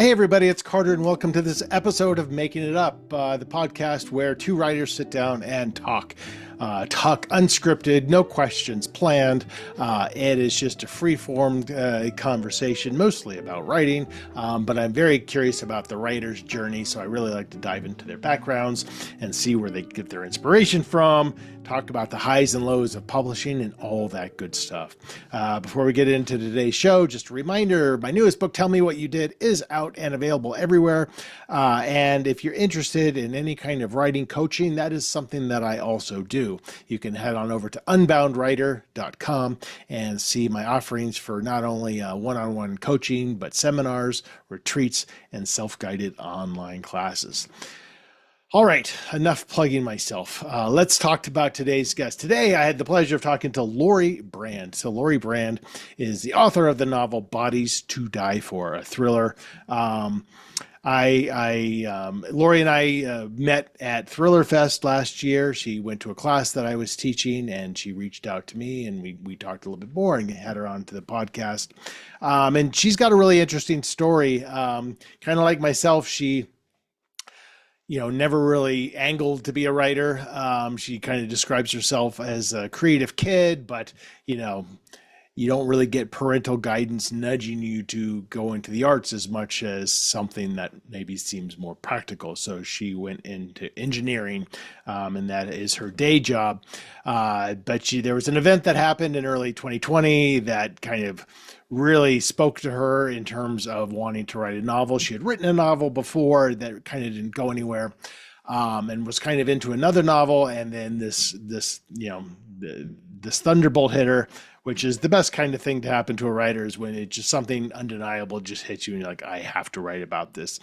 Hey everybody, it's Carter and welcome to this episode of Making It Up, the podcast where two writers sit down and talk. Talk unscripted, no questions planned. It is just a free-formed conversation, mostly about writing, but I'm very curious about the writer's journey, so I really like to dive into their backgrounds and see where they get their inspiration from, talk about the highs and lows of publishing and all that good stuff. Before we get into today's show, just a reminder, my newest book, Tell Me What You Did, is out and available everywhere. And if you're interested in any kind of writing coaching, that is something that I also do. You can head on over to unboundwriter.com and see my offerings for not only one-on-one coaching, but seminars, retreats, and self-guided online classes. All right, enough plugging myself. Let's talk about today's guest. Today, I had the pleasure of talking to Lori Brand. So Lori Brand is the author of the novel Bodies to Die For, a thriller. Lori and I met at Thriller Fest last year. She went to a class that I was teaching and she reached out to me and we talked a little bit more and had her on to the podcast. And she's got a really interesting story. Kind of like myself, she never really angled to be a writer. She kind of describes herself as a creative kid, but, you don't really get parental guidance nudging you to go into the arts as much as something that maybe seems more practical. So she went into engineering, and that is her day job. But there was an event that happened in early 2020 that kind of really spoke to her in terms of wanting to write a novel. She had written a novel before that kind of didn't go anywhere, and was kind of into another novel. And then this thunderbolt hit her, which is the best kind of thing to happen to a writer, is when it's just something undeniable just hits you and you're like, I have to write about this.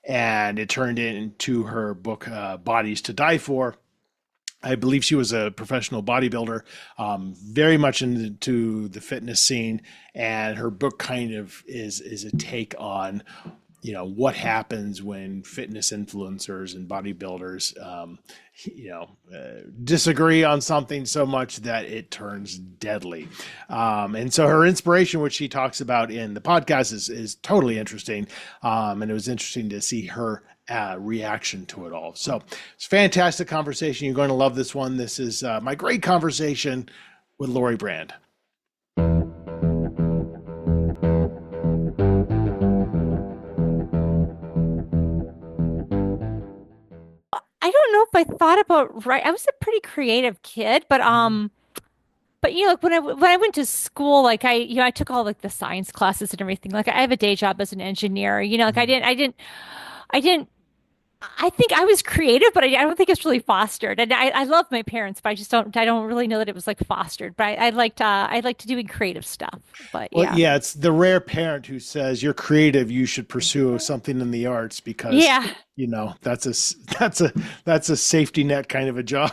And it turned into her book, Bodies to Die For. I believe she was a professional bodybuilder, very much into the fitness scene. And her book kind of is a take on, what happens when fitness influencers and bodybuilders, disagree on something so much that it turns deadly. And so her inspiration, which she talks about in the podcast, is totally interesting. And it was interesting to see her reaction to it all. So it's a fantastic conversation. You're going to love this one. This is my great conversation with Lori Brand. I don't know if I thought about I was a pretty creative kid, but like when I went to school, like I took all like the science classes and everything. Like I have a day job as an engineer. Like I didn't. I think I was creative, but I don't think it's really fostered. And I love my parents, but I don't really know that it was like fostered. But I liked doing creative stuff. But Well, yeah, it's the rare parent who says you're creative, you should pursue something in the arts because that's a safety net kind of a job.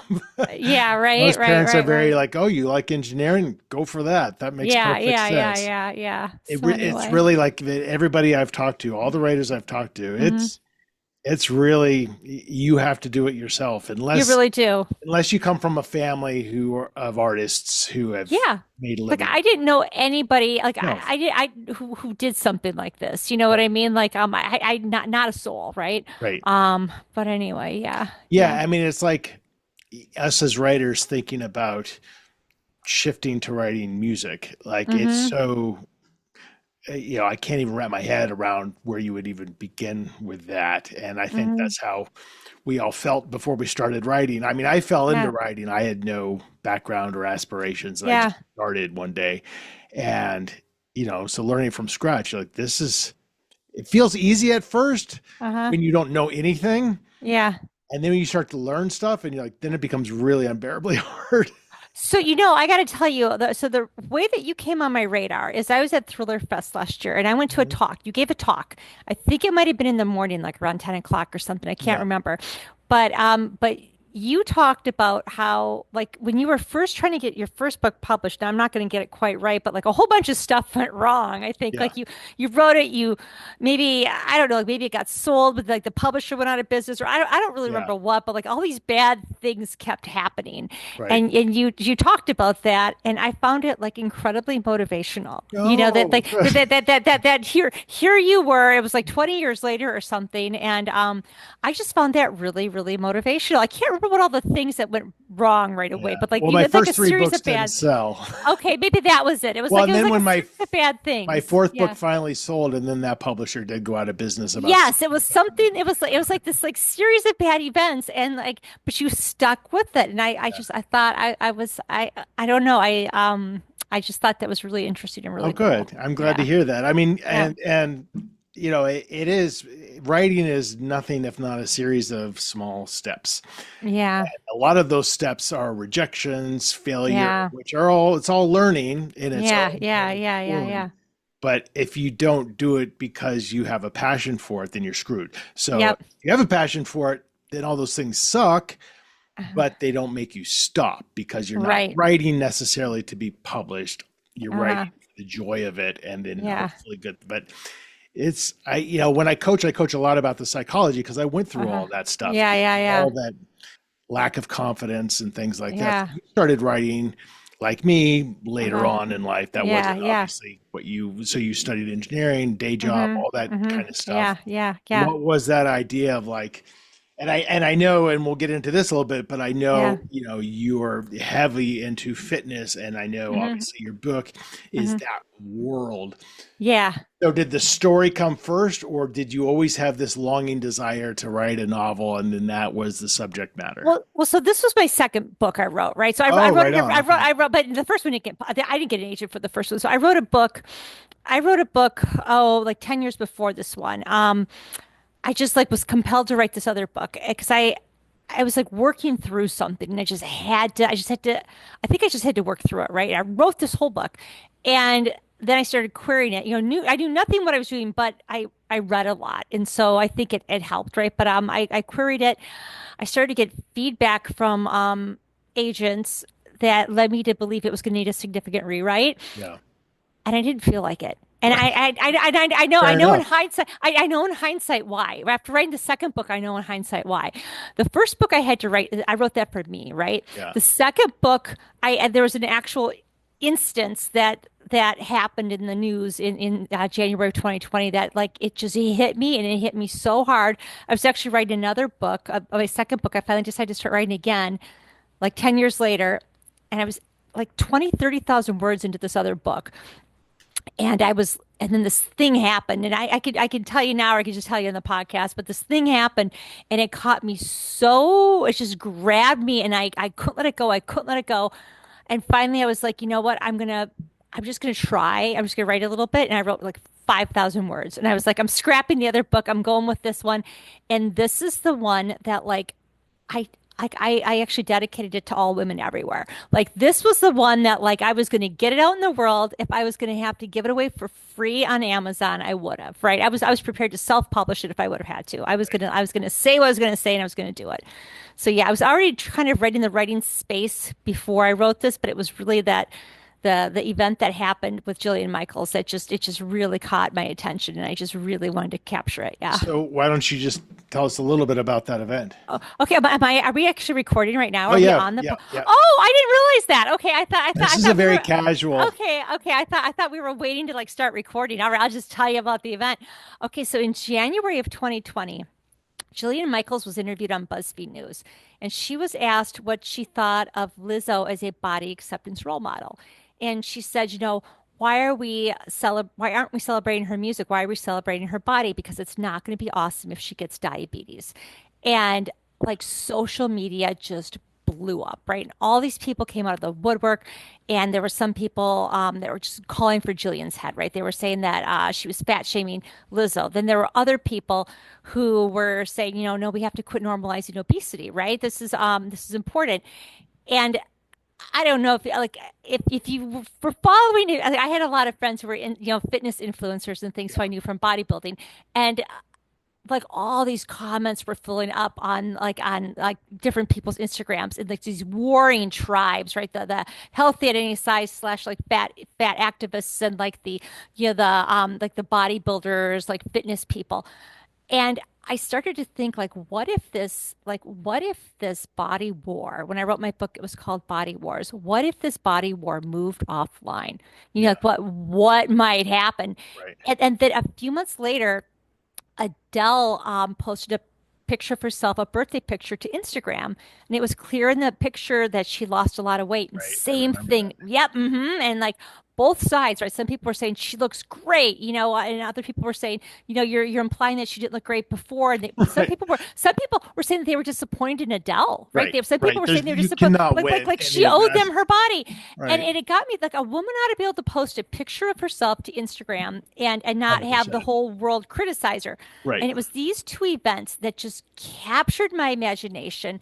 Yeah, right. Most parents are very right. like, oh, you like engineering? Go for that. That makes perfect sense. Yeah. It's really like everybody I've talked to, all the writers I've talked to, it's really, you have to do it yourself You really do. unless you come from a family of artists who have made a living. Like I didn't know anybody like No. who did something like this. You know what I mean? Like I not a soul, right? Right. But anyway, Yeah. I mean, it's like us as writers thinking about shifting to writing music. Like it's so, I can't even wrap my head around where you would even begin with that. And I think that's how we all felt before we started writing. I mean, I fell into writing. I had no background or aspirations. I just started one day. And, so learning from scratch, like it feels easy at first when you don't know anything. Yeah. And then when you start to learn stuff and you're like, then it becomes really unbearably hard. So, I got to tell you, the way that you came on my radar is I was at Thriller Fest last year and I went to a talk. You gave a talk. I think it might have been in the morning, like around 10 o'clock or something. I can't remember. But you talked about how, like, when you were first trying to get your first book published, now I'm not going to get it quite right, but like a whole bunch of stuff went wrong. I think Yeah. like you wrote it, you maybe, I don't know, like maybe it got sold, but like the publisher went out of business, or I don't really Yeah. remember what, but like all these bad things kept happening. Right. And you talked about that, and I found it like incredibly motivational. You know, that Oh, like that here you were, it was like 20 years later or something, and I just found that really, really motivational. I can't remember what all the things that went wrong right away, yeah. but like Well, you my know, like a first three series books of didn't bad. sell. Okay, maybe that was it. It was Well, like and it was then like a when series of bad my things. fourth book Yeah. finally sold, and then that publisher did go out of business about Yes, it was something. It was like this like series of bad events, and like, but you stuck with it, and I thought I don't know I just thought that was really interesting and Oh, really cool. good. I'm glad to Yeah, hear that. I mean, yeah, and it is writing is nothing if not a series of small steps. yeah, A lot of those steps are rejections, failure, yeah, which are all it's all learning in its yeah, own yeah, kind of yeah, yeah, form. yeah. But if you don't do it because you have a passion for it, then you're screwed. So Yep. if you have a passion for it, then all those things suck, Uh-huh. but they don't make you stop because you're not Right. writing necessarily to be published. You're writing Uh, for the joy of it and then yeah. hopefully good. But when I coach a lot about the psychology because I went through Uh-huh. all that stuff, Yeah, yeah, yeah. all that lack of confidence and things like that. So Yeah. you started writing like me later Uh-huh. on in life. That Yeah, wasn't yeah. obviously so you studied engineering, day job, Mm-hmm. all that Mm-hmm. kind of stuff. Yeah, yeah, yeah, What was that idea of like, and I know, and we'll get into this a little bit, but I yeah. know, you are heavy into fitness, and I know Mm-hmm. obviously your book is Mm-hmm. that world. Yeah. So did the story come first, or did you always have this longing desire to write a novel, and then that was the subject matter? Well, so this was my second book I wrote, right? So I Oh, wrote right it, on. Okay. but the first one I didn't get an agent for the first one. So I wrote a book, oh, like 10 years before this one. I just like was compelled to write this other book because I was like working through something and I think I just had to work through it, right? I wrote this whole book and then I started querying it. I knew nothing what I was doing, but I read a lot. And so I think it helped, right? But I queried it. I started to get feedback from agents that led me to believe it was going to need a significant rewrite, Yeah. and I didn't feel like it. And I Fair know in enough. hindsight, I know in hindsight why. After writing the second book, I know in hindsight why. The first book I had to write, I wrote that for me, right? Yeah. The second book, there was an actual instance that happened in the news in January of 2020 that like it hit me and it hit me so hard. I was actually writing another book, my second book. I finally decided to start writing again, like 10 years later, and I was like 30,000 words into this other book. And then this thing happened, and I could tell you now, or I could just tell you in the podcast, but this thing happened, and it caught me so, it just grabbed me, and I couldn't let it go. I couldn't let it go. And finally, I was like, you know what? I'm just gonna try. I'm just gonna write a little bit, and I wrote like 5,000 words, and I was like, I'm scrapping the other book. I'm going with this one, and this is the one that like I I actually dedicated it to all women everywhere. Like this was the one that like I was going to get it out in the world. If I was going to have to give it away for free on Amazon, I would have, right? I was prepared to self-publish it if I would have had to. I was gonna say what I was going to say and I was going to do it. So yeah, I was already kind of writing the writing space before I wrote this, but it was really that the event that happened with Jillian Michaels that just really caught my attention and I just really wanted to capture it. Yeah. So why don't you just tell us a little bit about that event? Oh, okay, are we actually recording right now? Oh Are we yeah, on the yeah, yeah. Oh, I didn't realize that. Okay, This I is a thought we very were casual. okay. I thought we were waiting to like start recording. All right, I'll just tell you about the event. Okay, so in January of 2020, Jillian Michaels was interviewed on BuzzFeed News, and she was asked what she thought of Lizzo as a body acceptance role model. And she said, why aren't we celebrating her music? Why are we celebrating her body? Because it's not going to be awesome if she gets diabetes. And like social media just blew up, right? And all these people came out of the woodwork, and there were some people that were just calling for Jillian's head, right? They were saying that she was fat shaming Lizzo. Then there were other people who were saying, no, we have to quit normalizing obesity, right? This is important. And I don't know if you were following it. I had a lot of friends who were in fitness influencers and things who I knew from bodybuilding, and like all these comments were filling up on like different people's Instagrams and like these warring tribes, right? The healthy at any size slash like fat activists and like the like the bodybuilders, like fitness people. And I started to think like what if this body war, when I wrote my book, it was called Body Wars. What if this body war moved offline? Yeah. Like what might happen? Right. And then a few months later, Adele posted a picture of herself, a birthday picture to Instagram, and it was clear in the picture that she lost a lot of weight. And Right. I same remember thing, yep, and like both sides, right? Some people were saying she looks great, and other people were saying, you're implying that she didn't look great before. And that. Right. some people were saying that they were disappointed in Adele, right? Right. Some Right. people were There's, saying they were you disappointed, cannot win like any she of owed that. them her body, and Right. it got me like a woman ought to be able to post a picture of herself to Instagram and not have the 100%. whole world criticize her. Right. And it was these two events that just captured my imagination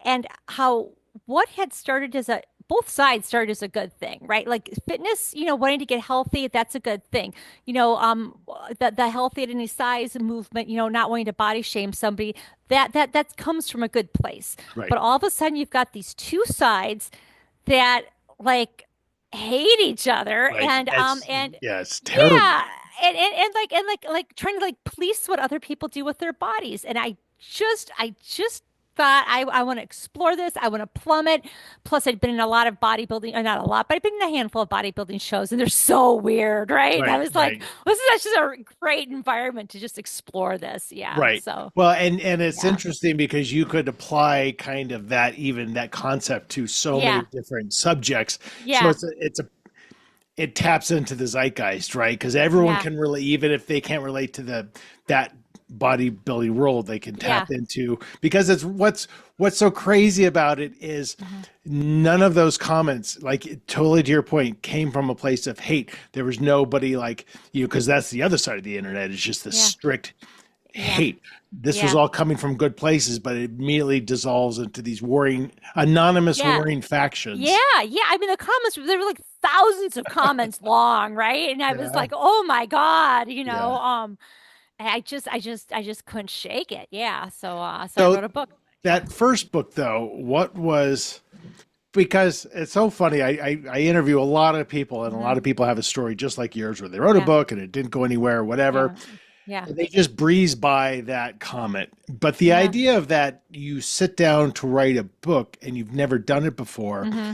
and how what had started as a both sides started as a good thing, right? Like fitness, wanting to get healthy, that's a good thing. The healthy at any size movement, not wanting to body shame somebody, that comes from a good place. Right. But all of a sudden you've got these two sides that like hate each other Right. and Yeah, it's terrible. yeah, and like trying to like police what other people do with their bodies. And I just thought I want to explore this. I want to plumb it. Plus, I'd been in a lot of bodybuilding, or not a lot, but I've been in a handful of bodybuilding shows, and they're so weird, right? And I Right. was like, Right. this is just a great environment to just explore this. Yeah. Right. So Well, and it's yeah, interesting because you could apply kind of that concept to so many yeah, different subjects. So yeah, it taps into the zeitgeist, right? Because everyone yeah, can really, even if they can't relate to that bodybuilding world, they can yeah. tap into, because it's what's so crazy about it is Mhm. none of those comments, like totally to your point, came from a place of hate. There was nobody like you, because that's the other side of the internet, is just the Yeah, strict yeah, hate. This was yeah, all coming from good places, but it immediately dissolves into these warring, anonymous yeah. warring Yeah, factions. yeah. I mean, the comments, there were like thousands of comments long, right? And I was Yeah. like, oh my God, Yeah. I just couldn't shake it. Yeah. So I So wrote a book. Yeah. that first book, though, what was, because it's so funny. I interview a lot of people, and a lot Hmm. of people have a story just like yours, where they wrote a Yeah. book and it didn't go anywhere, or whatever. Yeah. Yeah. And they just breeze by that comment. But the Yeah. idea of that you sit down to write a book and you've never done it before Hmm.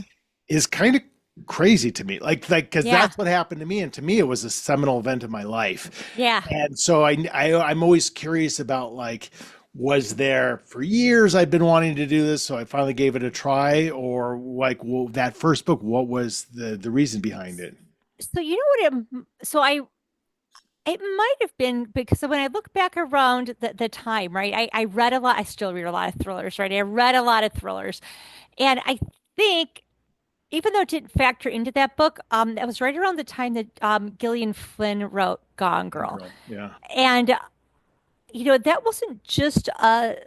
is kind of crazy to me. Like, because Yeah. that's what happened to me, and to me, it was a seminal event in my life. Yeah. And so I'm always curious about, like, was there for years I've been wanting to do this, so I finally gave it a try, or like, well, that first book, what was the reason behind it? So you know what it might have been because when I look back around the time, right? I read a lot. I still read a lot of thrillers, right? I read a lot of thrillers. And I think even though it didn't factor into that book, that was right around the time that Gillian Flynn wrote Gone Girl. Girl. Yeah. And that wasn't just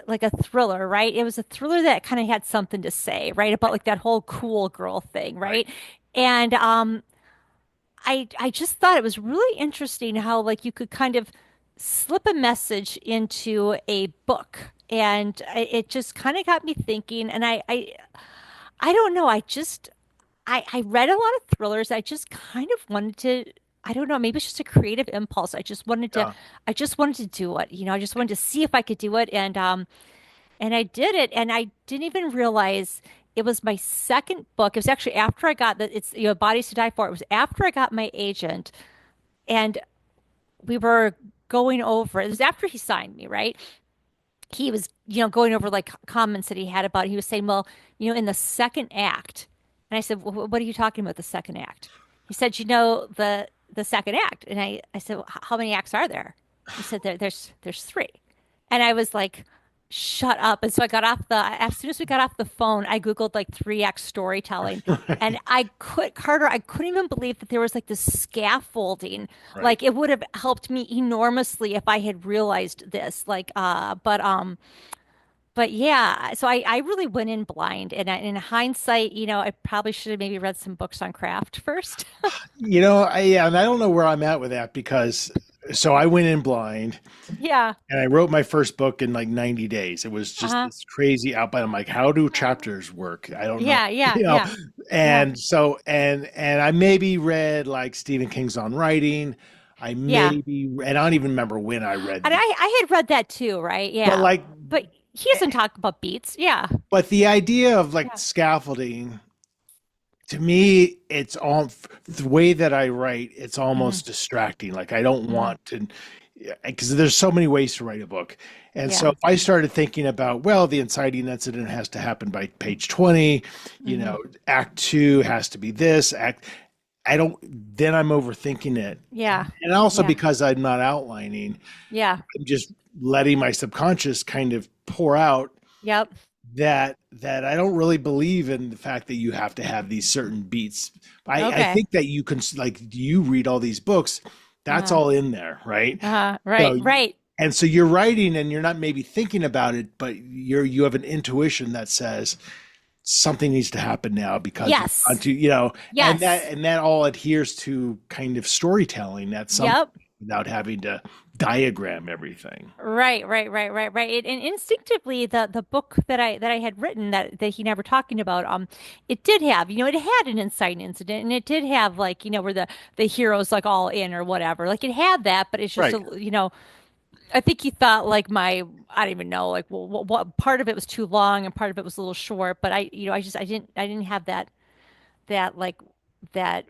like a thriller, right? It was a thriller that kind of had something to say, right? About like that whole cool girl thing, Right. right? And I just thought it was really interesting how like you could kind of slip a message into a book. And it just kind of got me thinking. And I don't know. I read a lot of thrillers. I just kind of wanted to, I don't know, maybe it's just a creative impulse. Yeah. I just wanted to do it. I just wanted to see if I could do it. And I did it. And I didn't even realize it was my second book. It was actually after I got it's, Bodies to Die For. It was after I got my agent and we were going over, it was after he signed me, right? He was, going over like comments that he had about it. He was saying, well, in the second act, and I said, well, what are you talking about the second act? He said, the second act. And I said, well, how many acts are there? He said, there's three. And I was like, shut up. And so I got off as soon as we got off the phone, I Googled like 3X storytelling. And Carter, I couldn't even believe that there was like this scaffolding. Right. Like it would have helped me enormously if I had realized this. But yeah, so I really went in blind. And in hindsight, I probably should have maybe read some books on craft first. Yeah, and I don't know where I'm at with that, because so I went in blind Yeah. and I wrote my first book in like 90 days. It was just Uh-huh. this crazy outbound. I'm like, how do chapters work? I don't know, Yeah, yeah, you know. yeah, yeah, And so and I maybe read like Stephen King's On Writing. I yeah. maybe and I don't even remember when I read And the I had read that too, right? but Yeah. like But he doesn't talk about beats. Yeah. but the idea of like Yeah. scaffolding to me, it's all the way that I write, it's Hmm. almost distracting. Like I don't Hmm. want to, because there's so many ways to write a book. And so Yeah. if I started thinking about, well, the inciting incident has to happen by page 20, you Hmm. know, act two has to be this act. I don't, then I'm overthinking it. Yeah. And also Yeah. because I'm not outlining, Yeah. I'm just letting my subconscious kind of pour out Yep. that I don't really believe in the fact that you have to have these certain beats. I Okay. think that you can like you read all these books, that's Uh-huh. all in there, right? Uh-huh. Right. So Right. and so you're writing and you're not maybe thinking about it, but you have an intuition that says something needs to happen now because we want Yes. to, you know, Yes. and that all adheres to kind of storytelling at some Yep. without having to diagram everything. Right, right, right, right, right. And instinctively, the book that I had written that he never talking about, it did have, it had an inciting incident, and it did have like, where the hero's like all in or whatever. Like it had that, but it's just Right. a. I think he thought like I don't even know, like what part of it was too long and part of it was a little short. But I didn't have that like that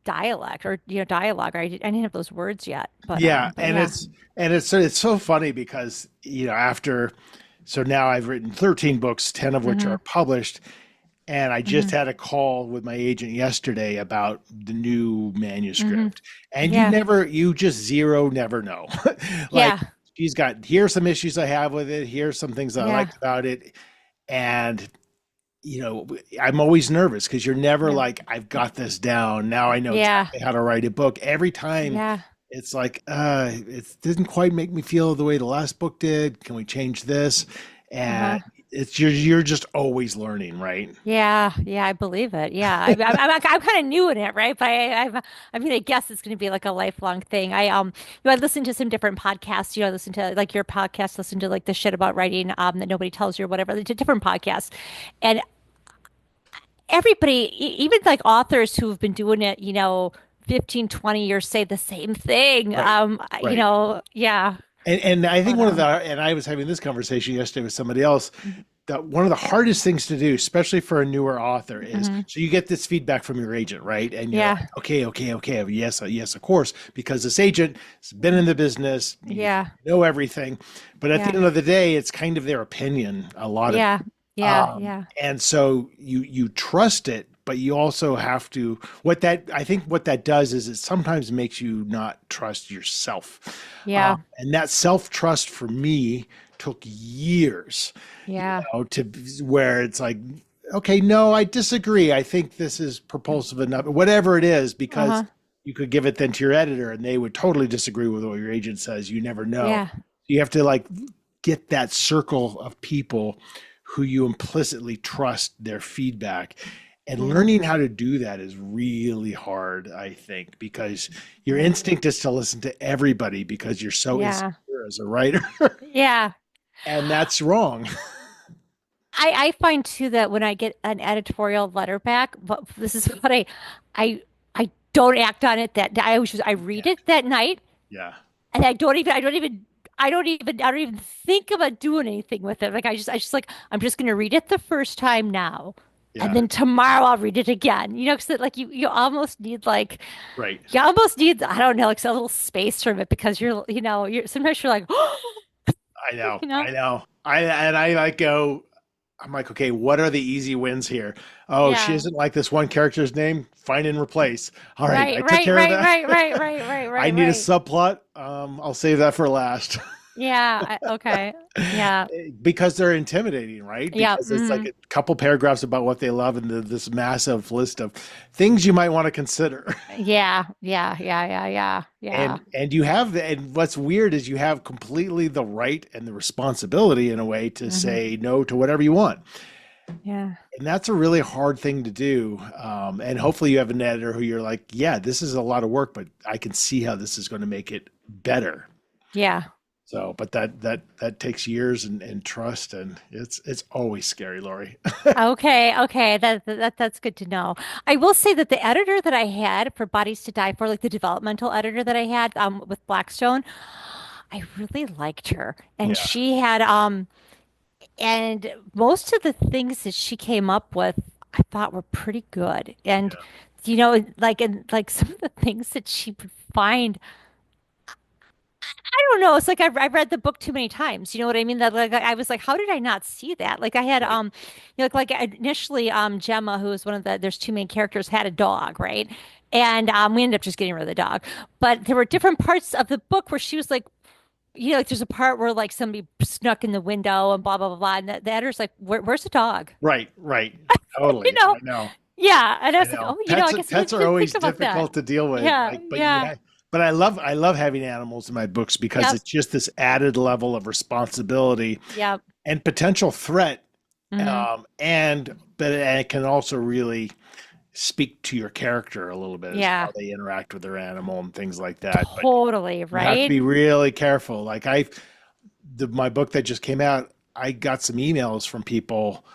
dialect or dialogue. Or I didn't have those words yet. Yeah, But yeah. and it's so funny because after so now I've written 13 books, 10 of which are Hmm. published, and I just Hmm. had a call with my agent yesterday about the new Hmm. manuscript. And Yeah. you just zero never know. Like Yeah. she's got here's some issues I have with it, here's some things that I Yeah. liked about it, and I'm always nervous because you're never Yeah. like, I've got this down. Now I know Yeah. exactly how to write a book. Every time Yeah. it's like, it didn't quite make me feel the way the last book did. Can we change this? And Uh-huh. it's you're just always learning, right? Yeah. Yeah. I believe it. Yeah. I'm kind of new in it, right? But I mean, I guess it's going to be like a lifelong thing. I listen to some different podcasts. I listen to like your podcast, listen to like the shit about writing, that nobody tells you or whatever, the different podcasts. And everybody, even like authors who've been doing it, 15, 20 years say the same thing. Right. Right. Yeah. And I think But, one of the and I was having this conversation yesterday with somebody else mhm. that one of the hardest things to do, especially for a newer author, is Mhm. so you get this feedback from your agent, right? And you're Yeah. like, okay, yes, yes, of course, because this agent has been in the business, you Yeah. know everything. But at the Yeah. end of the day, it's kind of their opinion, a lot of Yeah. Yeah. Yeah. and so you trust it, but you also have to what that I think what that does is it sometimes makes you not trust yourself. Yeah. And that self-trust for me took years, Yeah. to where it's like, okay, no, I disagree. I think this is propulsive enough, whatever it is, because Uh-huh. you could give it then to your editor and they would totally disagree with what your agent says. You never know. Yeah. You have to like get that circle of people who you implicitly trust their feedback. And Yeah. learning how to do that is really hard, I think, because your Yeah. instinct is to listen to everybody because you're so Yeah. insecure as a writer. Yeah. And that's wrong. I find too that when I get an editorial letter back, but this is what I don't act on it that I Yeah. read it that night Yeah. and I don't even think about doing anything with it. Like like I'm just gonna read it the first time now. And Yeah. then tomorrow I'll read it again. Because like you almost need like Right. you almost need I don't know like a little space from it because you're sometimes you're like I know. you know I know. I like go, I'm like, okay, what are the easy wins here? Oh, she yeah doesn't like this one character's name. Find and replace. All right, I right took right care of right that. right right right right I right need a right subplot. I'll save that for last. okay yeah Because they're intimidating, right? yeah Because it's like a couple paragraphs about what they love and this massive list of things you might want to consider. yeah And you have and what's weird is you have completely the right and the responsibility in a way to hmm say no to whatever you want. yeah And that's a really hard thing to do. And hopefully you have an editor who you're like, yeah, this is a lot of work, but I can see how this is going to make it better. Yeah. So, but that takes years and trust, and it's always scary, Lori. Okay, okay, that's good to know. I will say that the editor that I had for Bodies to Die For, like the developmental editor that I had with Blackstone, I really liked her, and Yeah, she had and most of the things that she came up with, I thought were pretty good, and and like some of the things that she would find. I don't know. It's like I've read the book too many times. You know what I mean? That like I was like, how did I not see that? Like I had right, like initially Gemma, who was one of there's two main characters, had a dog, right? And we ended up just getting rid of the dog. But there were different parts of the book where she was like, like there's a part where like somebody snuck in the window and blah blah blah blah. And the editor's like, Where's the dog? right, You totally. know? I know. Yeah. And I I was like, know. oh, I guess I Pets are didn't think always about that. difficult to deal with. Yeah, Like, but yeah. but I love having animals in my books because Yep. it's just this added level of responsibility Yep. and potential threat. Hmm. But it can also really speak to your character a little bit as Yeah. how they interact with their animal and things like that. But Totally, you have to right? be really careful. Like my book that just came out, I got some emails from people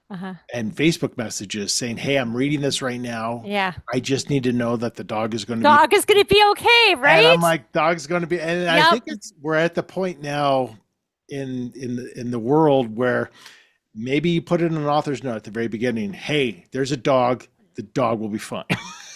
Uh-huh. and Facebook messages saying, "Hey, I'm reading this right now. Yeah. I just need to know that the dog is going to be." Dog is gonna be okay, And I'm right? like, "Dog's going to be." And I Yep. think we're at the point now in the world where maybe you put it in an author's note at the very beginning. Hey, there's a dog. The dog will be fine.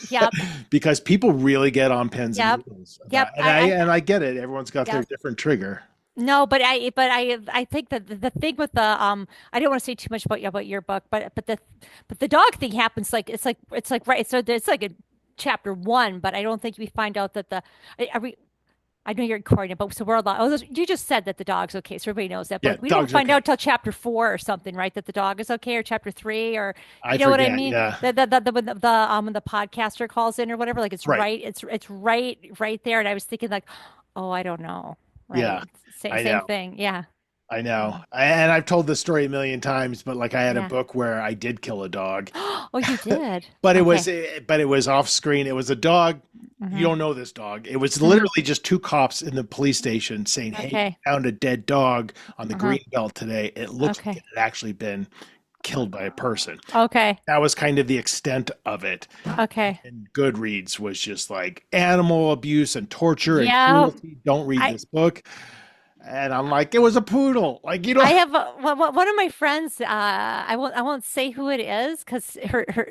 Yep. Because people really get on pins and Yep. needles about, Yep. and I get it. Everyone's got their Yep. different trigger. No, but I think that the thing with the I don't want to say too much about your book, but the dog thing happens like it's like right so it's like a chapter one, but I don't think we find out that the are we I know you're recording it, but so we're allowed. You just said that the dog's okay, so everybody knows that. Yeah, But we don't dog's find okay. out till chapter four or something, right? That the dog is okay, or chapter three, or I you know what I forget. mean? Yeah, When the podcaster calls in or whatever, like right. it's right there. And I was thinking like, oh, I don't know, Yeah, right? Same I know. same thing, yeah, I know. And I've told this story a million times, but like I had a yeah. book where I did kill a dog, Oh, you did? but Okay. it was off screen. It was a dog. You Hmm. don't know this dog. It was Hmm. literally just two cops in the police station saying, "Hey, Okay. we found a dead dog on the Uh-huh. green belt today. It looks like it Okay. had actually been killed by a person." Okay. That was kind of the extent of it. Okay. And Goodreads was just like animal abuse and torture and Yeah. cruelty. Don't read I this book. And I'm like, it was a poodle. Like, I have one of my friends. I won't say who it is because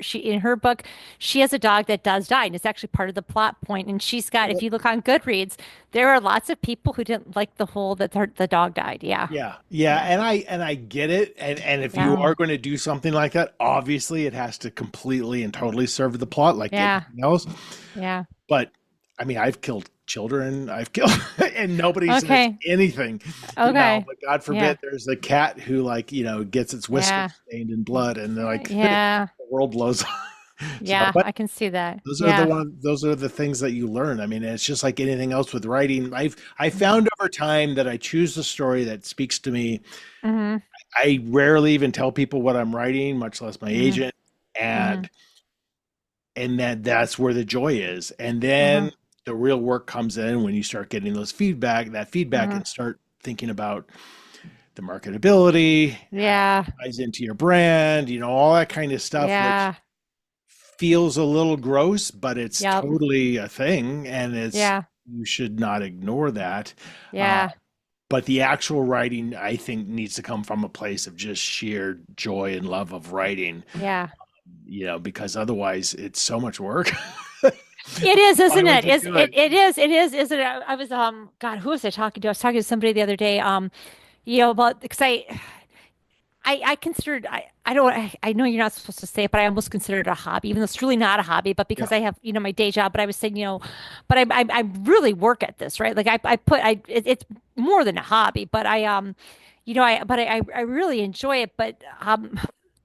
she in her book she has a dog that does die, and it's actually part of the plot point. And she's got, if you look on Goodreads, there are lots of people who didn't like the whole that the dog died. Yeah, yeah, yeah, and I get it. And if you yeah, are going to do something like that, obviously it has to completely and totally serve the plot like yeah, anything else. yeah. But I mean, I've killed children, I've killed, and nobody says Okay, anything, okay, but God yeah, forbid there's a cat who, like, gets its whiskers yeah, stained in blood, and they're like, the yeah, world blows up. So, yeah. but I can see that. the Yeah. those are the things that you learn. I mean, it's just like anything else with writing. I found over time that I choose the story that speaks to me. Mm-hmm. I rarely even tell people what I'm writing, much less my Mm-hmm. agent, Mm-hmm. and that's where the joy is. And Mm-hmm. then the real work comes in when you start getting that feedback, Mm-hmm. and start thinking about the marketability, how Yeah. it ties into your brand, all that kind of stuff, which Yeah. feels a little gross, but it's Yep. totally a thing, and Yeah. you should not ignore that. Uh, Yeah. but the actual writing, I think, needs to come from a place of just sheer joy and love of writing, Yeah. because otherwise it's so much work. It is, Why isn't would it? you do it? It is, isn't it? I was God, who was I talking to? I was talking to somebody the other day, about because I considered I don't I know you're not supposed to say it, but I almost consider it a hobby, even though it's really not a hobby, but Yeah, because I have, my day job, but I was saying, but I really work at this, right? Like it's more than a hobby, but I really enjoy it, but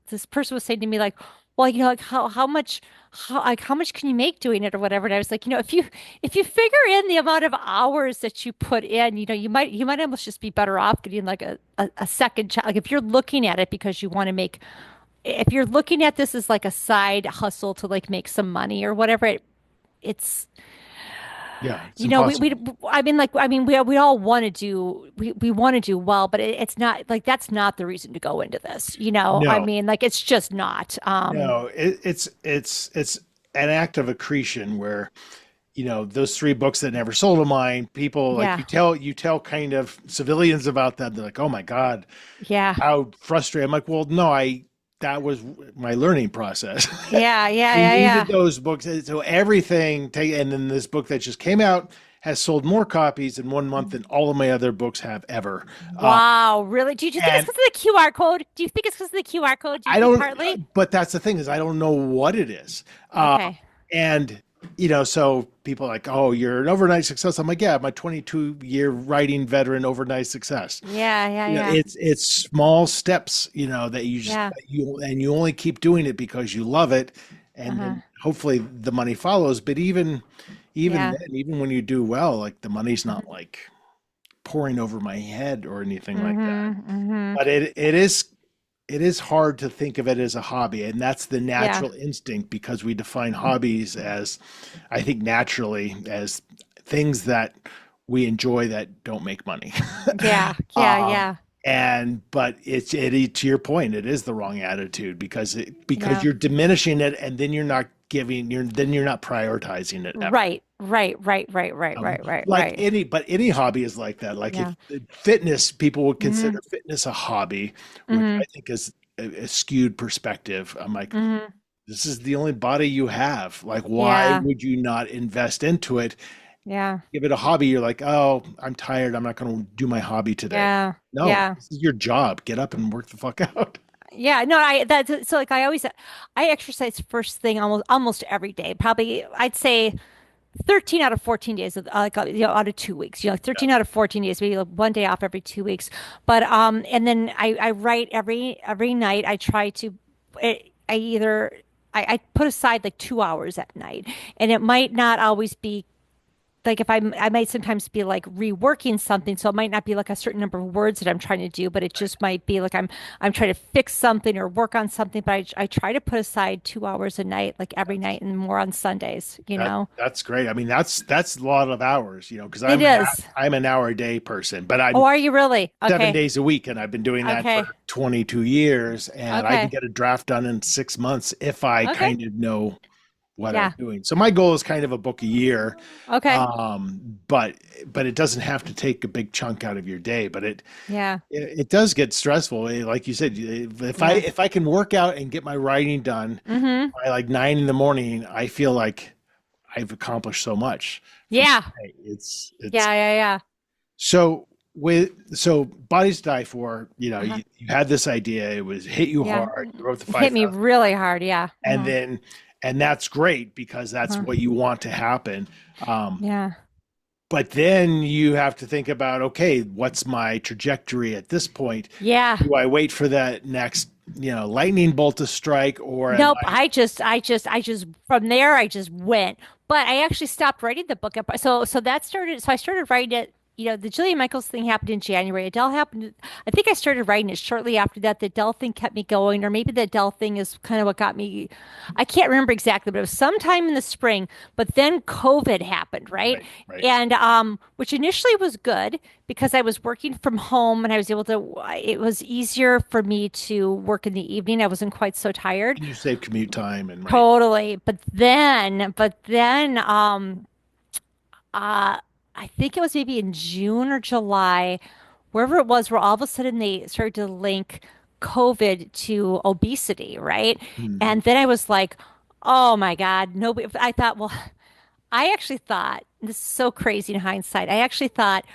this person was saying to me like, well, like how much can you make doing it or whatever? And I was like, if you figure in the amount of hours that you put in, you might almost just be better off getting like a second child. Like if you're looking at it because you want to make, if you're looking at this as like a side hustle to like make some money or whatever, it's Yeah, it's You know, we impossible. I mean, we all want to do, we want to do well, but it's not like, that's not the reason to go into this. You know, I No, mean, like, it's just not. no, it's an act of accretion where those three books that never sold of mine, people like Yeah. you tell kind of civilians about them. They're like, "Oh my God, Yeah. how frustrating!" I'm like, "Well, no, I that was my learning process. Yeah. Yeah. I Yeah. needed Yeah. those books, so everything. And then this book that just came out has sold more copies in 1 month than all of my other books have ever. Uh, Wow, really? Do you think it's and because of the QR code? Do you think it's because of the QR code? Do you I think don't, partly? but that's the thing is I don't know what it is. Okay. And so people are like, oh, you're an overnight success. I'm like, yeah, my 22-year writing veteran overnight success. Yeah, yeah, yeah. It's small steps, that you just Yeah. you only keep doing it because you love it, and Uh-huh. then hopefully the money follows. But even Yeah. then, even when you do well, like the money's not like pouring over my head or anything like that. Mm-hmm. Mm-hmm. But it is hard to think of it as a hobby, and that's the Yeah. natural instinct because we define hobbies as, I think, naturally as things that we enjoy that don't make money. Yeah. Yeah. um, Yeah. but to your point, it is the wrong attitude because Yeah. you're diminishing it, and then you're not prioritizing it ever. Right. Right. Right. Right. Right. Right. Right. Like Right. any hobby is like that. Like if Yeah. fitness, people would Mm-hmm. consider fitness a hobby, which Mm-hmm. I think is a skewed perspective. I'm like, Mm-hmm. this is the only body you have. Like, why Yeah. would you not invest into it? Yeah. Give it a hobby. You're like, oh, I'm tired. I'm not going to do my hobby today. Yeah. No, Yeah. this is your job. Get up and work the fuck out. Yeah, no, that's so like I exercise first thing almost every day. Probably I'd say 13 out of 14 days of out of 2 weeks, 13 out of 14 days, maybe like 1 day off every 2 weeks. But and then I write every night. I try to I either I put aside like 2 hours at night, and it might not always be like if I might sometimes be like reworking something, so it might not be like a certain number of words that I'm trying to do, but it just might be like I'm trying to fix something or work on something. But I try to put aside 2 hours a night, like every night, and more on Sundays, you know. That's great. I mean, that's a lot of hours, because It is. I'm an hour a day person, but Oh, I'm are you really? seven Okay. days a week, and I've been doing that for Okay. 22 years, and I can Okay. get a draft done in 6 months if I Okay. kind of know what I'm Yeah. doing. So my goal is kind of a book a year, Okay. but it doesn't have to take a big chunk out of your day. But Yeah. it does get stressful. Like you said, Yeah. if I can work out and get my writing done Mm-hmm. by like 9 in the morning, I feel like I've accomplished so much for the Yeah. day. It's Yeah. Yeah. Yeah. so Bodies to Die For, Uh-huh. you had this idea, it was hit you Yeah. hard, you wrote the It hit me 5,000, really hard. Yeah. and Uh-huh. then and that's great because that's Uh-huh. what you want to happen. Um, Yeah. but then you have to think about, okay, what's my trajectory at this point? Yeah. Do I wait for that next, lightning bolt to strike, or am Nope. From there, I just went. But I actually stopped writing the book. So that started, so I started writing it. The Jillian Michaels thing happened in January. Adele happened. I think I started writing it shortly after that. The Adele thing kept me going, or maybe the Adele thing is kind of what got me. I can't remember exactly, but it was sometime in the spring. But then COVID happened, right? right, right? And which initially was good because I was working from home and I was able to. It was easier for me to work in the evening. I wasn't quite so tired. And you save commute time and right. Totally. But then, I think it was maybe in June or July, wherever it was, where all of a sudden they started to link COVID to obesity, right? Mhm. And then I was like, oh my God, nobody, I thought, well, I actually thought, this is so crazy in hindsight, I actually thought,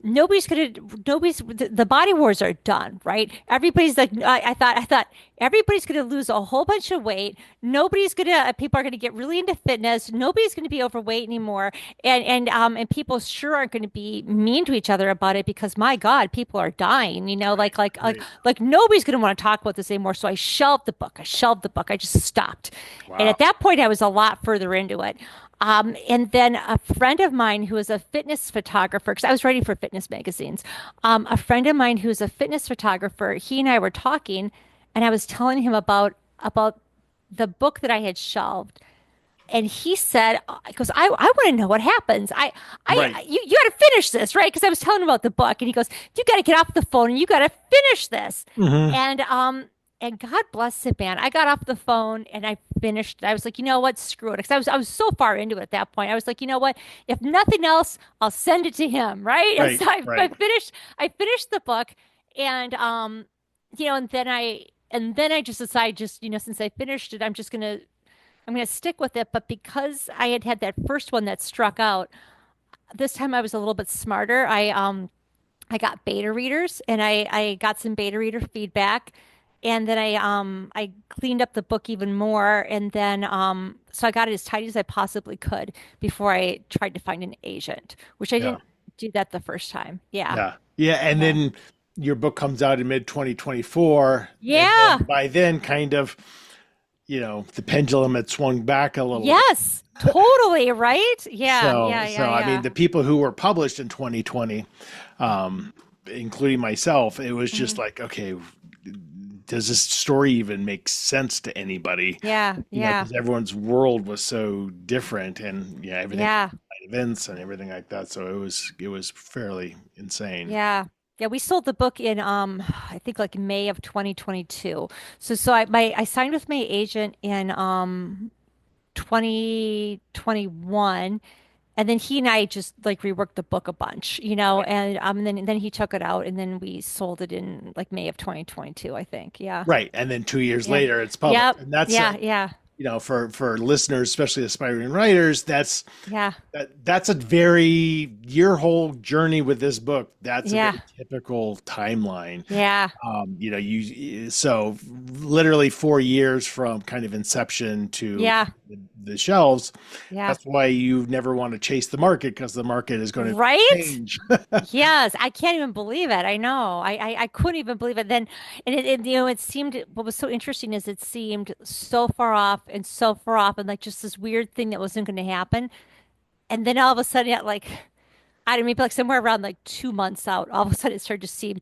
nobody's the body wars are done, right? Everybody's like, I thought everybody's gonna lose a whole bunch of weight. Nobody's gonna People are gonna get really into fitness. Nobody's gonna be overweight anymore, and people sure aren't gonna be mean to each other about it because my God, people are dying. Right, right. Like nobody's gonna want to talk about this anymore. So I shelved the book. I shelved the book. I just stopped, and Wow. at that point, I was a lot further into it. And then a friend of mine who is a fitness photographer, because I was writing for fitness magazines, a friend of mine who's a fitness photographer, he and I were talking, and I was telling him about the book that I had shelved. And he said, because I want to know what happens. Right. You got to finish this, right? Because I was telling him about the book, and he goes, you got to get off the phone and you got to finish this. Hmm. And and God bless it, man. I got off the phone and I finished. I was like, you know what? Screw it. Because I was so far into it at that point. I was like, you know what? If nothing else, I'll send it to him, right? And Right. so Right. I finished the book, and and then I just decided, just since I finished it, I'm gonna stick with it. But because I had had that first one that struck out, this time I was a little bit smarter. I got beta readers, and I got some beta reader feedback, and then I cleaned up the book even more, and then so I got it as tight as I possibly could before I tried to find an agent, which I Yeah. didn't do that the first time. Yeah. Yeah. Yeah. And Yeah. then your book comes out in mid 2024. And Yeah. then by then, kind of, the pendulum had swung back a little bit. Yes. Totally, right? Yeah. So, Yeah. so Yeah. I mean, Yeah. the people who were published in 2020, um, including myself, it was just Mhm. like, okay, does this story even make sense to anybody? Yeah. Yeah. Because everyone's world was so different, and yeah, everything Yeah. events and everything like that. So it was fairly insane. Yeah. Yeah, we sold the book in I think like May of 2022. So I signed with my agent in 2021, and then he and I just like reworked the book a bunch, and then he took it out, and then we sold it in like May of 2022, I think. Yeah. Right. And then 2 years Yeah. later, it's published. Yep. And that's, Yeah, yeah. for listeners, especially aspiring writers, Yeah. that's a very, your whole journey with this book, that's a Yeah. very typical timeline. Yeah. So literally 4 years from kind of inception to Yeah. the shelves. Yeah. That's why you never want to chase the market, because the market is going to Right? change. Yes, I can't even believe it. I know. I couldn't even believe it. Then, and it seemed, what was so interesting is it seemed so far off and so far off, and like just this weird thing that wasn't going to happen. And then all of a sudden, at like, I don't know, maybe like somewhere around like 2 months out, all of a sudden it started to seem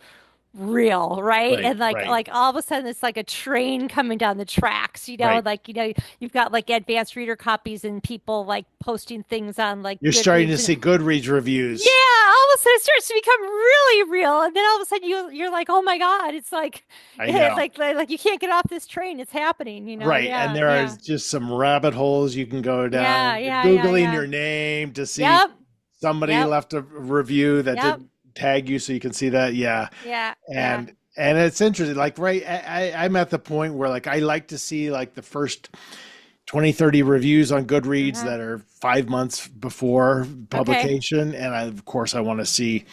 real, right? Right, And like right. like all of a sudden it's like a train coming down the tracks, Right. like you've got like advanced reader copies and people like posting things on like You're starting to Goodreads, and see Goodreads yeah, reviews. all of a sudden it starts to become really real, and then all of a sudden you're like, oh my God, it's like I know. like you can't get off this train. It's happening, Right. And Yeah, there are yeah, just some rabbit holes you can go yeah, down. You're yeah, yeah, Googling yeah. your name to see Yep, somebody yep, left a review that yep, didn't tag you so you can see that. Yeah. yeah, yeah. And it's interesting. Like, right, I'm at the point where like I like to see like the first 20, 30 reviews on Goodreads Uh-huh. that are 5 months before Okay. publication. And of course, I want to see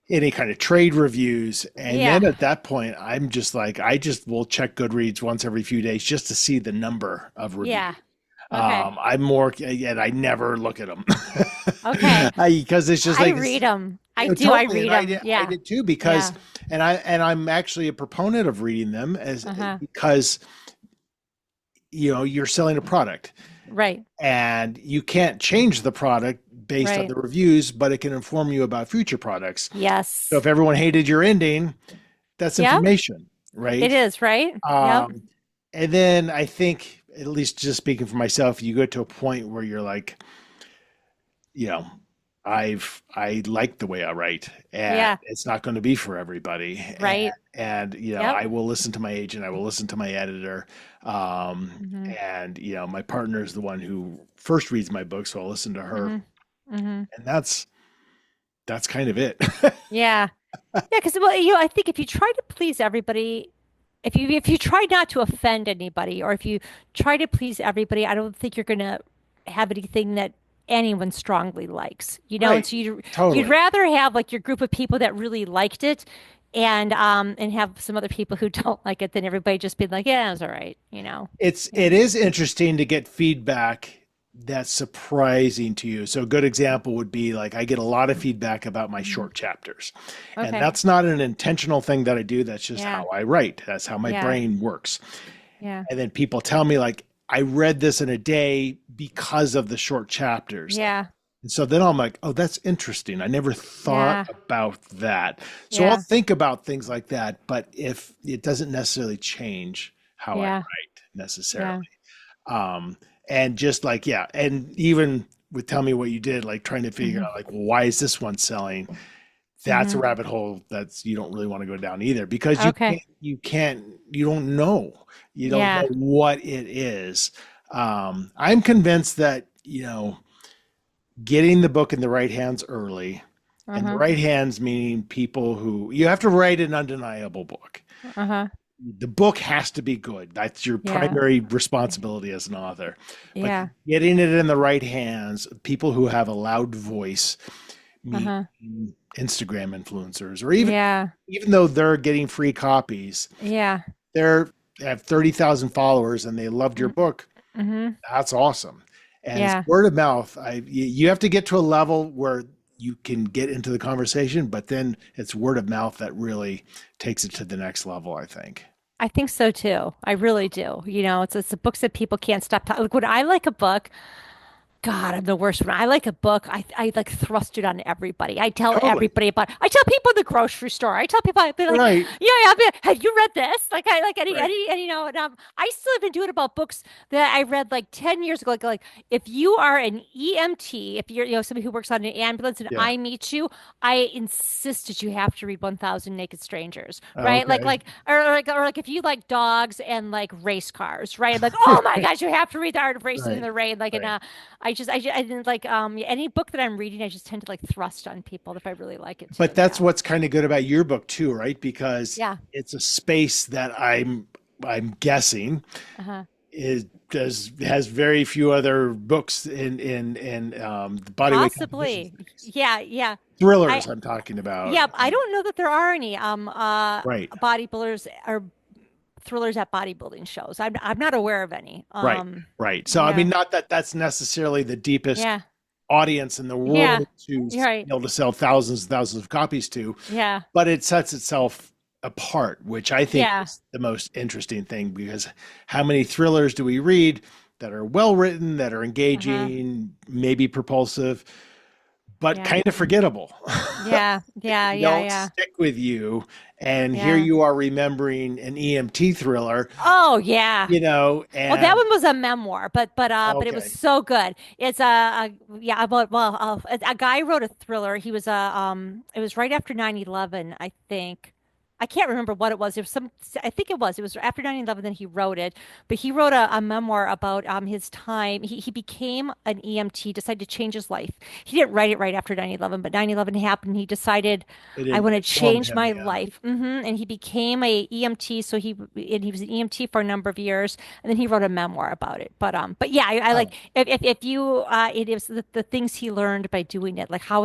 any kind of trade reviews. And Yeah. then at that point, I'm just like, I just will check Goodreads once every few days just to see the number of reviews. Yeah. Okay. I'm more, and I never look at them Okay. because it's just I like, read them. I do. I totally. read And I them. did, I Yeah. did too, because, Yeah. and I'm actually a proponent of reading them Uh-huh. because, you're selling a product Right. and you can't change the product based on Right. the reviews, but it can inform you about future products. So Yes. if everyone hated your ending, that's Yep. information, It right? is, right? Yep. Um, and then I think, at least just speaking for myself, you get to a point where you're like, you know, I like the way I write, and Yeah. it's not going to be for everybody. Right. And Yep. I will listen to my agent, I will listen to my editor, Mm-hmm. and my partner is the one who first reads my book, so I'll listen to her, Mm-hmm. Mm-hmm. and that's kind of it. Yeah. Yeah. Because well, I think if you try to please everybody, if you try not to offend anybody, or if you try to please everybody, I don't think you're gonna have anything that anyone strongly likes, And Right. so you'd Totally. rather have like your group of people that really liked it, and have some other people who don't like it, than everybody just being like, yeah, it's all right. Yeah. It is interesting to get feedback that's surprising to you. So a good example would be like I get a lot of feedback about my Mhm. short chapters. And Okay. that's not an intentional thing that I do. That's just Yeah. how I write. That's how my Yeah. brain works. Yeah. And then people tell me like I read this in a day because of the short chapters. Yeah. And so then I'm like, oh, that's interesting. I never thought Yeah. about that. So I'll Yeah. think about things like that, but if it doesn't necessarily change how I Yeah. write necessarily. Yeah. Um, and just like, yeah, and even with Tell Me What You Did, like trying to figure Hmm. out like, well, why is this one selling? That's a Hmm. rabbit hole that's you don't really want to go down either, because Okay. you don't know. You don't Yeah. know what it is. I'm convinced that, getting the book in the right hands early, and the Uh-huh. right hands meaning people who you have to write an undeniable book. Uh-huh. The book has to be good. That's your Yeah. primary responsibility as an author. But Yeah. getting it in the right hands, people who have a loud voice, meaning Uh-huh. Instagram influencers, or Yeah. even though they're getting free copies, Yeah. they have 30,000 followers and they loved your book. Mm-hmm. That's awesome. And it's Yeah. word of mouth. You have to get to a level where you can get into the conversation, but then it's word of mouth that really takes it to the next level, I think. I think so too. I really do. It's the books that people can't stop talking. Like when I like a book, God, I'm the worst. When I like a book, I like thrust it on everybody. I tell Totally. everybody about it. I tell people in the grocery store. I tell people, I'd be like, Right. I'll be like, have you read this? Like, I like Right. and and I still even do it about books that I read like 10 years ago. Like, if you are an EMT, if you're, somebody who works on an ambulance and Yeah. I meet you, I insist that you have to read 1,000 Naked Strangers, right? Okay. Or like if you like dogs and like race cars, right? Like, oh my gosh, you have to read The Art of Racing in Right. the Rain. Like, Right. I didn't like any book that I'm reading. I just tend to like thrust on people if I really like it too. But that's Yeah, what's kind of good about your book too, right? Because yeah, it's a space that I'm guessing uh-huh. is does has very few other books in the bodyweight competition Possibly. space. Yeah, yeah. I Thrillers I'm talking about. Yeah. I don't know that there are any Right. bodybuilders or thrillers at bodybuilding shows. I'm not aware of any. Right. Right. So I Yeah, mean, not that that's necessarily the deepest yeah, audience in the yeah. world to You're be right. able to sell thousands and thousands of copies to, Yeah, but it sets itself apart, which I think yeah, is the most interesting thing, because how many thrillers do we read that are well written, that are uh-huh. engaging, maybe propulsive, but Yeah, kind of forgettable? yeah, yeah, They yeah, don't yeah, stick with you. And here yeah. you are remembering an EMT thriller, Oh yeah. Well, that and one was a memoir, but it was okay. so good. It's yeah, about a guy wrote a thriller. He was it was right after 9/11, I think. I can't remember what it was. It was some, I think it was after 9/11 that he wrote it. But he wrote a memoir about his time. He became an EMT, decided to change his life. He didn't write it right after 9/11, but 9/11 happened. He decided, It I want to informed change him, my yeah. life. And he became a EMT. And he was an EMT for a number of years, and then he wrote a memoir about it. But yeah, I like Oh, if you it is the things he learned by doing it, like how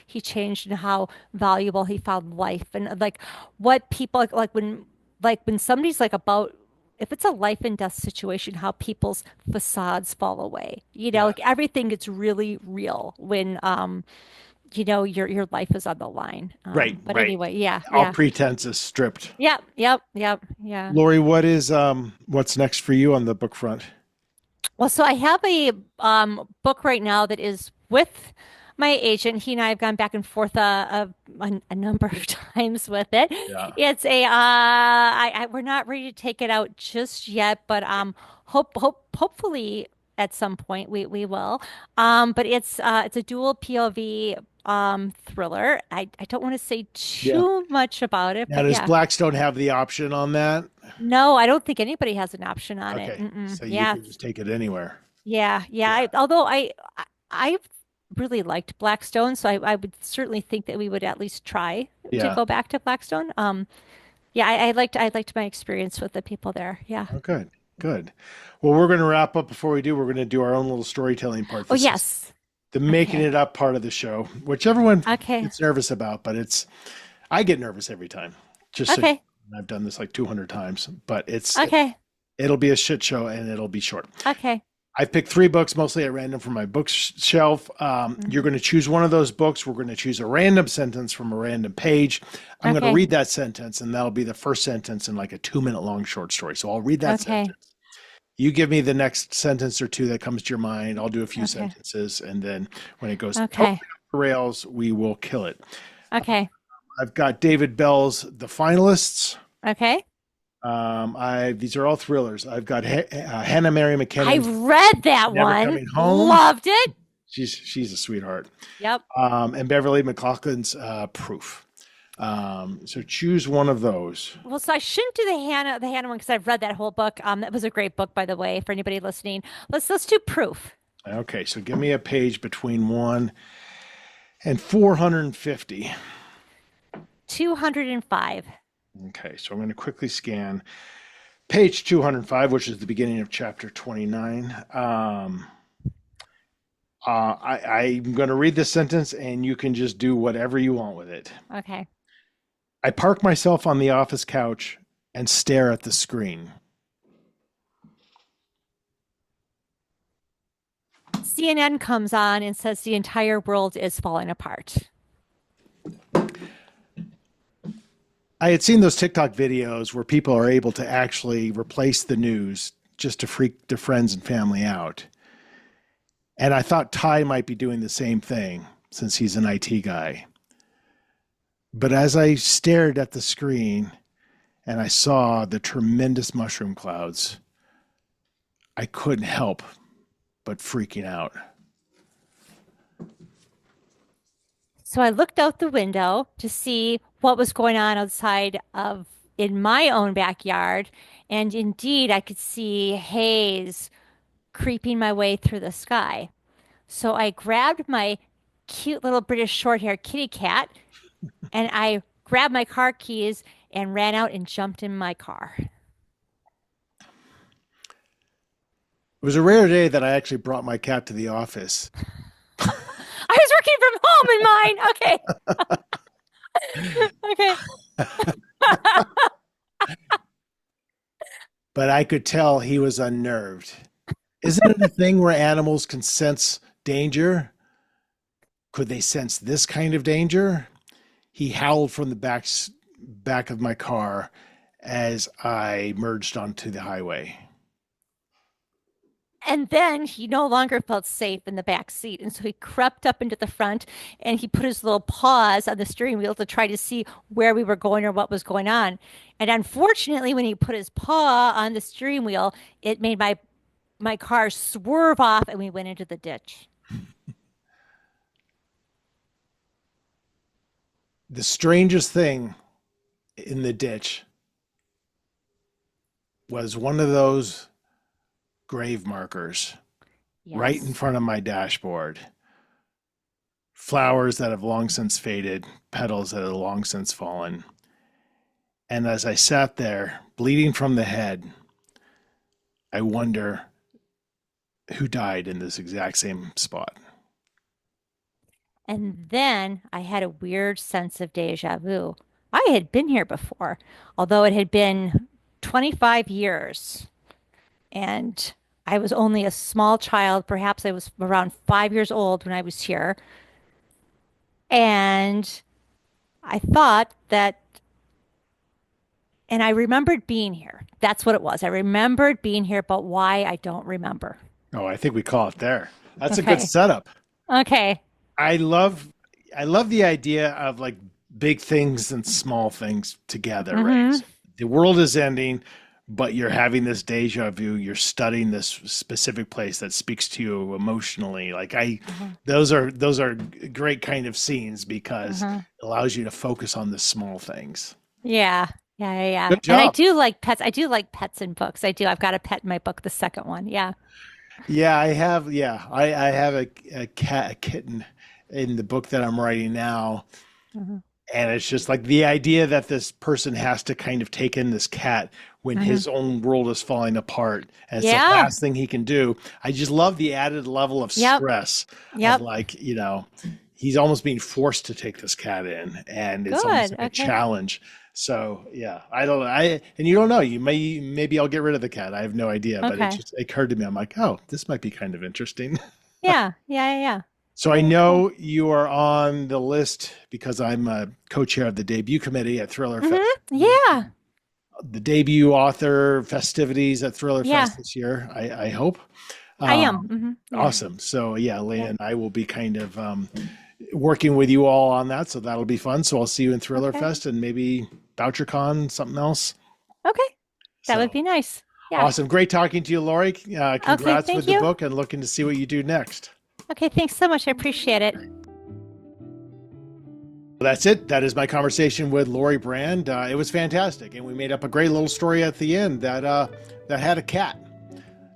he changed and how valuable he found life, and like what people like when somebody's like about, if it's a life and death situation, how people's facades fall away. yeah. Like everything gets really real when your life is on the line. Right, But right. anyway, yeah, All yeah. pretense is stripped. Yep, yep, yep, yeah. Lori, what's next for you on the book front? Well, so I have a book right now that is with my agent. He and I have gone back and forth a number of times with it. Yeah. It's we're not ready to take it out just yet, but hopefully at some point we will. But it's a dual POV thriller. I don't want to say Yeah. too much about it, Now, but does yeah. Blackstone have the option on that? No, I don't think anybody has an option on it. Okay. Mm-mm. So you Yeah, can just take it anywhere. yeah, yeah. Yeah. Although I really liked Blackstone, so I would certainly think that we would at least try to Yeah. go back to Blackstone. Yeah, I liked my experience with the people there. Yeah. Oh, good. Good. Well, we're going to wrap up. Before we do, we're going to do our own little storytelling part. Oh This is yes. the making Okay. it up part of the show, which everyone Okay. gets nervous about, but I get nervous every time. Just so Okay. I've done this like 200 times, but Okay. it'll be a shit show and it'll be short. Okay. I've picked three books, mostly at random from my bookshelf. You're Mhm. going to choose one of those books. We're going to choose a random sentence from a random page. I'm going to Okay. read that sentence, and that'll be the first sentence in like a 2 minute long short story. So I'll read that Okay. sentence. You give me the next sentence or two that comes to your mind. I'll do a few Okay. sentences, and then when it goes totally Okay. off the rails, we will kill it. Okay. I've got David Bell's The Finalists. Okay. These are all thrillers. I've got Hannah Mary I McKinnon's read that Never one. Coming Home. Loved it. She's a sweetheart. Yep. And Beverly McLaughlin's Proof. So choose one of those. Well, so I shouldn't do the Hannah one because I've read that whole book. That was a great book, by the way, for anybody listening. Let's do Proof. Okay, so give me a page between 1 and 450. 205. Okay, so I'm going to quickly scan page 205, which is the beginning of chapter 29. I'm going to read this sentence and you can just do whatever you want with it. Okay. I park myself on the office couch and stare at the screen. CNN comes on and says the entire world is falling apart. I had seen those TikTok videos where people are able to actually replace the news just to freak their friends and family out. And I thought Ty might be doing the same thing since he's an IT guy. But as I stared at the screen and I saw the tremendous mushroom clouds, I couldn't help but freaking out. So I looked out the window to see what was going on outside of in my own backyard. And indeed, I could see haze creeping my way through the sky. So I grabbed my cute little British short hair kitty cat and I grabbed my car keys and ran out and jumped in my car. It was a rare day that I actually brought my cat to the office. I was working from home in mine. Okay. Okay. But I could tell he was unnerved. Isn't it a thing where animals can sense danger? Could they sense this kind of danger? He howled from the back of my car as I merged onto the highway. And then he no longer felt safe in the back seat. And so he crept up into the front and he put his little paws on the steering wheel to try to see where we were going or what was going on. And unfortunately, when he put his paw on the steering wheel, it made my car swerve off and we went into the ditch. The strangest thing in the ditch was one of those grave markers right in Yes. front of my dashboard. Flowers that have long since faded, petals that have long since fallen. And as I sat there, bleeding from the head, I wonder who died in this exact same spot. And then I had a weird sense of deja vu. I had been here before, although it had been 25 years. And I was only a small child. Perhaps I was around 5 years old when I was here. And I thought that, and I remembered being here. That's what it was. I remembered being here, but why I don't remember. Oh, I think we call it there. That's a good Okay. setup. Okay. I love the idea of like big things and small things together, right? Mm-hmm. So the world is ending, but you're having this deja vu. You're studying this specific place that speaks to you emotionally. Like Uh-huh. those are great kind of scenes because Uh-huh. it allows you to focus on the small things. Yeah. Yeah, yeah, yeah. Good And I job. do like pets. I do like pets in books. I do. I've got a pet in my book, the second one. Yeah. Yeah, I have. Yeah, I have a kitten in the book that I'm writing now. Mm-hmm. And it's just like the idea that this person has to kind of take in this cat when Mm-hmm. his own world is falling apart. And it's the Yeah. last thing he can do. I just love the added level of Yep. stress of Yep. like, he's almost being forced to take this cat in and it's almost Good. like a Okay. challenge. So yeah, and you don't know, maybe I'll get rid of the cat. I have no idea, but it Okay. just occurred to me. I'm like, oh, this might be kind of interesting. Yeah. Yeah. Yeah. Yeah. So I Very cool. know you are on the list because I'm a co-chair of the debut committee at Thriller Fest. Mm-hmm. Yeah. The debut author festivities at Thriller Yeah. Fest this year, I hope. I am. Um, Mm-hmm. Yeah. awesome. So yeah, Leah Yeah. and I will be kind of working with you all on that. So that'll be fun. So I'll see you in Thriller Okay. Fest and maybe VoucherCon, something else. Okay. That would So be nice. Yeah. awesome. Great talking to you, Lori. Okay, Congrats with thank the you. book and looking to see what you do next. Okay, thanks so much. I appreciate it. Well, that's it. That is my conversation with Lori Brand. It was fantastic, and we made up a great little story at the end that had a cat.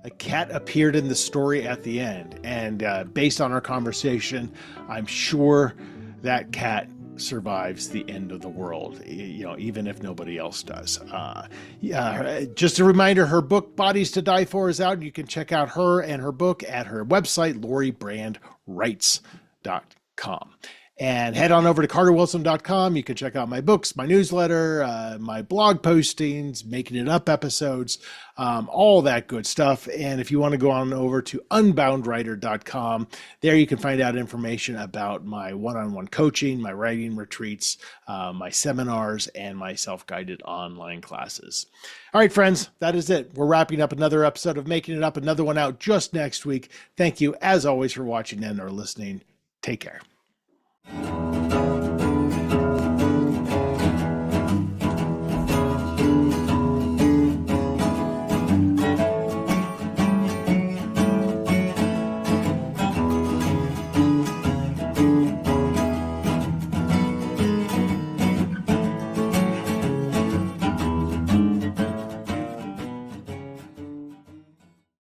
A cat appeared in the story at the end, and based on our conversation, I'm sure that cat survives the end of the world, even if nobody else does. Just a reminder, her book Bodies to Die For is out. You can check out her and her book at her website, loribrandwrites.com. And head on over to carterwilson.com. You can check out my books, my newsletter, my blog postings, Making It Up episodes, all that good stuff. And if you want to go on over to unboundwriter.com, there you can find out information about my one-on-one coaching, my writing retreats, my seminars, and my self-guided online classes. All right, friends, that is it. We're wrapping up another episode of Making It Up, another one out just next week. Thank you, as always, for watching and or listening. Take care.